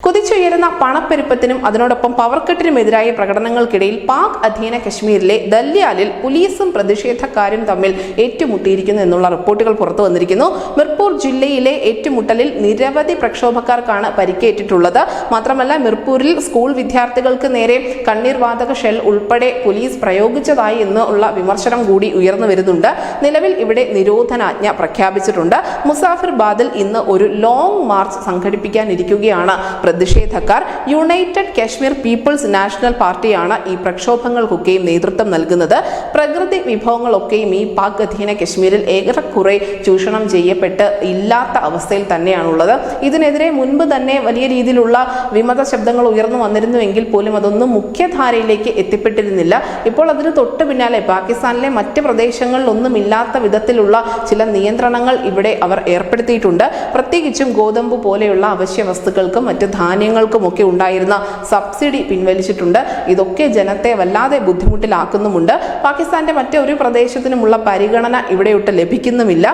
കുതിച്ചുയരുന്ന പണപ്പെരുപ്പത്തിനും അതിനോടൊപ്പം പവർക്കെട്ടിനുമെതിരായ പ്രകടനങ്ങൾക്കിടയിൽ പാക് അധീന കശ്മീരിലെ ദല്യാലിൽ പോലീസും പ്രതിഷേധക്കാരും തമ്മിൽ ഏറ്റുമുട്ടിയിരിക്കുന്നു എന്നുള്ള റിപ്പോർട്ടുകൾ പുറത്തു വന്നിരിക്കുന്നു. മിർപൂർ ജില്ലയിലെ ഏറ്റുമുട്ടലിൽ നിരവധി പ്രക്ഷോഭക്കാർക്കാണ് പരിക്കേറ്റിട്ടുള്ളത്. മാത്രമല്ല മിർപൂരിൽ സ്കൂൾ വിദ്യാർത്ഥികൾക്ക് നേരെ കണ്ണീർവാതക ഷെൽ ഉൾപ്പെടെ പോലീസ് പ്രയോഗിച്ചതായി എന്നുള്ള വിമർശനം കൂടി ഉയർന്നു വരുന്നുണ്ട്. നിലവിൽ ഇവിടെ നിരോധനാജ്ഞ പ്രഖ്യാപിച്ചിട്ടുണ്ട്. മുസാഫിർബാദിൽ ഇന്ന് ഒരു ലോങ് മാർച്ച് സംഘടിപ്പിക്കാനിരിക്കുകയാണ് പ്രതിഷേധക്കാർ. യുണൈറ്റഡ് കാശ്മീർ പീപ്പിൾസ് നാഷണൽ പാർട്ടിയാണ് ഈ പ്രക്ഷോഭങ്ങൾക്കൊക്കെയും നേതൃത്വം നൽകുന്നത്. പ്രകൃതി വിഭവങ്ങളൊക്കെയും ഈ പാക് അധീന കശ്മീരിൽ ഏറെക്കുറെ ചൂഷണം ചെയ്യപ്പെട്ട് ഇല്ലാത്ത അവസ്ഥയിൽ തന്നെയാണുള്ളത്. ഇതിനെതിരെ മുൻപ് തന്നെ വലിയ രീതിയിലുള്ള വിമത ശബ്ദങ്ങൾ ഉയർന്നു വന്നിരുന്നുവെങ്കിൽ പോലും അതൊന്നും മുഖ്യധാരയിലേക്ക് എത്തിപ്പെട്ടിരുന്നില്ല. ഇപ്പോൾ അതിന് തൊട്ടു പിന്നാലെ പാകിസ്ഥാനിലെ മറ്റ് പ്രദേശങ്ങളിലൊന്നും ഇല്ലാത്ത വിധത്തിലുള്ള ചില നിയന്ത്രണങ്ങൾ ഇവിടെ അവർ ഏർപ്പെടുത്തിയിട്ടുണ്ട്. പ്രത്യേകിച്ചും ഗോതമ്പ് പോലെയുള്ള അവശ്യ വസ്തുക്കൾക്കും മറ്റ് ധാന്യങ്ങൾക്കുമൊക്കെ ഉണ്ടായിരുന്ന സബ്സിഡി പിൻവലിച്ചിട്ടുണ്ട്. ഇതൊക്കെ ജനത്തെ വല്ലാതെ ബുദ്ധിമുട്ടിലാക്കുന്നുമുണ്ട്. പാകിസ്ഥാന്റെ മറ്റൊരു പ്രദേശത്തിനുമുള്ള പരിഗണന ഇവിടെയൊട്ട് ലഭിക്കുന്നുമില്ല.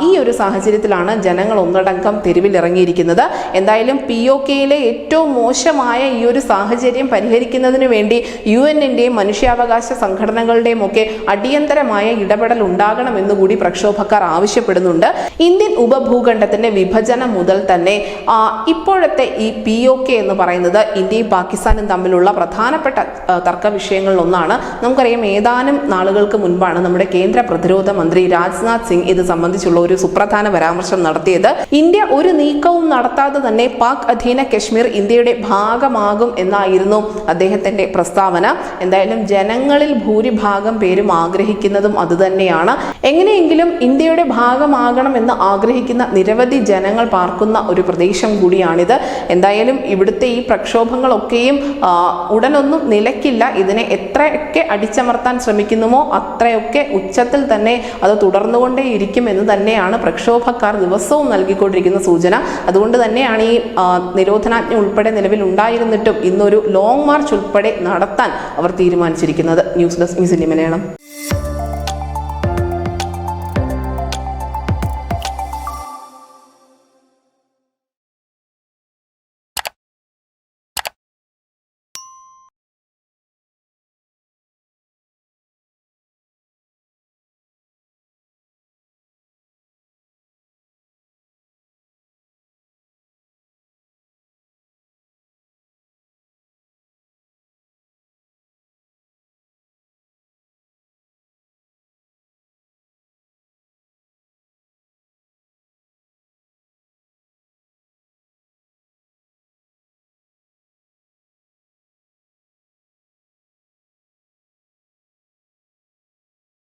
ഈ ഒരു സാഹചര്യത്തിലാണ് ജനങ്ങൾ ഒന്നടങ്കം തെരുവിലിറങ്ങിയിരിക്കുന്നത്. എന്തായാലും POKയിലെ ഏറ്റവും മോശമായ ഈ ഒരു സാഹചര്യം പരിഹരിക്കുന്നതിന് വേണ്ടി UN-ന്റെയും മനുഷ്യാവകാശ സംഘടനകളുടെയും ഒക്കെ അടിയന്തരമായ ഇടപെടൽ ഉണ്ടാകണമെന്നുകൂടി പ്രക്ഷോഭക്കാർ ആവശ്യപ്പെടുന്നുണ്ട്. ഇന്ത്യൻ ഉപഭൂഖണ്ഡത്തിന്റെ വിഭജനം മുതൽ തന്നെ ഇപ്പോഴത്തെ ഈ POK എന്ന് പറയുന്നത് ഇന്ത്യയും പാകിസ്ഥാനും തമ്മിലുള്ള പ്രധാനപ്പെട്ട തർക്ക വിഷയങ്ങളിൽ ഒന്നാണ്. നമുക്കറിയാം, ഏതാനും നാളുകൾക്ക് മുൻപാണ് നമ്മുടെ കേന്ദ്ര പ്രതിരോധ മന്ത്രി രാജ്നാഥ് സിംഗ് ഇത് സംബന്ധിച്ചുള്ള ഒരു സുപ്രധാന പരാമർശം നടത്തിയത്. ഇന്ത്യ ഒരു നീക്കവും നടത്താതെ തന്നെ പാക് അധീന കശ്മീർ ഇന്ത്യയുടെ ഭാഗമാകും എന്നായിരുന്നു അദ്ദേഹത്തിന്റെ പ്രസ്താവന. എന്തായാലും ജനങ്ങളിൽ ഭൂരിഭാഗം പേരും ആഗ്രഹിക്കുന്നതും അതുതന്നെയാണ്. എങ്ങനെയെങ്കിലും ഇന്ത്യയുടെ ഭാഗമാകണം എന്ന് ആഗ്രഹിക്കുന്ന നിരവധി ജനങ്ങൾ പാർക്കുന്ന ഒരു പ്രദേശം കൂടിയാണിത്. എന്തായാലും ഇവിടുത്തെ ഈ പ്രക്ഷോഭങ്ങളൊക്കെയും ഉടനൊന്നും നിലയ്ക്കില്ല. ഇതിനെ എത്രയൊക്കെ അടിച്ചമർത്താൻ ശ്രമിക്കുന്നുമോ അത്രയൊക്കെ ഉച്ചത്തിൽ തന്നെ അത് തുടർന്നുകൊണ്ടേയിരിക്കും എന്ന് തന്നെയാണ് പ്രക്ഷോഭക്കാർ ദിവസവും നൽകിക്കൊണ്ടിരിക്കുന്ന സൂചന. അതുകൊണ്ട് തന്നെയാണ് ഈ നിരോധനാജ്ഞ ഉൾപ്പെടെ നിലവിൽ ഉണ്ടായിരുന്നിട്ടും ഇന്നൊരു ലോങ് മാർച്ച് ഉൾപ്പെടെ നടത്താൻ അവർ തീരുമാനിച്ചിരിക്കുന്നത്. News desk news India Malayalam.